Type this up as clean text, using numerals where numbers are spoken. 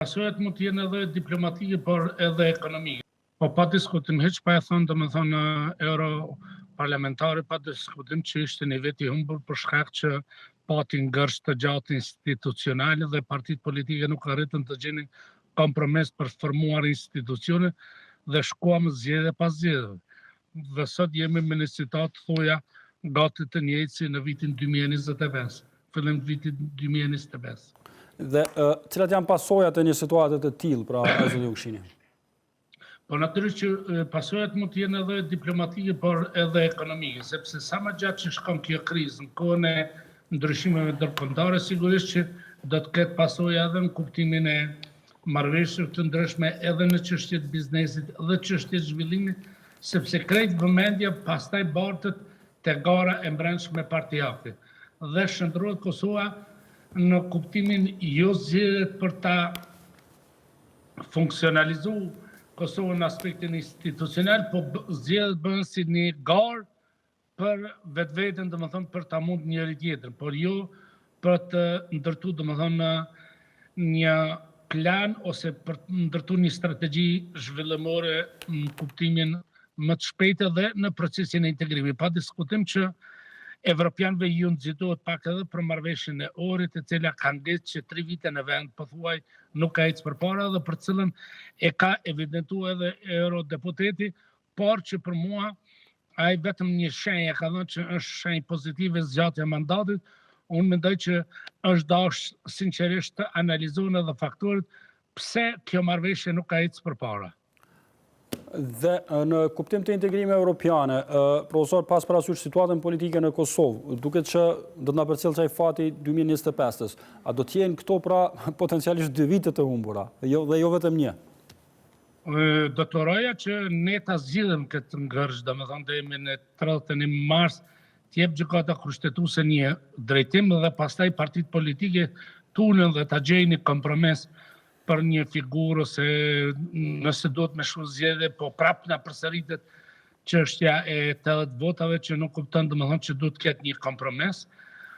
Pasojat mund të jenë edhe diplomatike, por edhe ekonomike. Po pa diskutim, hiç pa e thonë domethënë europarlamentari, pa diskutim që ishte një veti humbur për shkak që pati ngërsh të gjatë institucionale dhe partitë politike nuk arritën të gjenin kompromis për formuar institucione dhe shkuam zgjedhje pas zgjedhjeve. Dhe sot jemi me një situatë thoja gati të njëjtë si në vitin 2025, fillim të vitit 2025. Dhe cilat janë pasojat e një situate të tillë, pra zoti Ukshini? Po natyrisht që pasojat mund të jenë edhe diplomatike, por edhe ekonomike, sepse sa më gjatë që shkon kjo krizë në kohën e ndryshimeve ndërkombëtare, sigurisht që do të ketë pasoja edhe në kuptimin e marrëveshjeve të ndryshme edhe në çështjet e biznesit dhe çështjet e zhvillimit, sepse krejt vëmendja pastaj bartet te gara e brendshme partijake. Dhe shndrohet Kosova në kuptimin jo zgjedhjet për ta funksionalizuar Kosovën në aspektin institucional, po zgjedhjet bëhen si një garë për vetveten, domethënë për ta mund njëri tjetrin, por jo për të ndërtuar domethënë një plan ose për të ndërtuar një strategji zhvillimore në kuptimin më të shpejtë dhe në procesin e integrimit. Pa diskutim që evropianëve ju nxitohet pak edhe për marrëveshjen e Ohrit, e cila ka ngritur që 3 vite në vend, pothuaj nuk ka ecë përpara dhe për cilën e ka evidentuar edhe eurodeputati, por që për mua ai vetëm një shenjë ka dhënë që është shenjë pozitive zgjatja e mandatit. Unë mendoj që është dashur sinqerisht të analizohen edhe faktorët pse kjo marrëveshje nuk ka ecë përpara. Dhe në kuptim të integrime europiane, profesor, pas parasysh situatën politike në Kosovë, duket që do të na përcjell çaj fati 2025-s, a do të jenë këto pra potencialisht 2 vite të humbura, dhe jo vetëm një? Do të uroja që ne ta zgjidhim këtë ngërsh, domethënë deri në 31 mars të jep gjykata kushtetuese një drejtim dhe pastaj partitë politike tunen dhe ta gjejnë një kompromis për një figurë ose nëse do të me shumë zgjedhje, po prap na përsëritet çështja e 80 votave që nuk kupton domethënë që duhet të ketë një kompromis.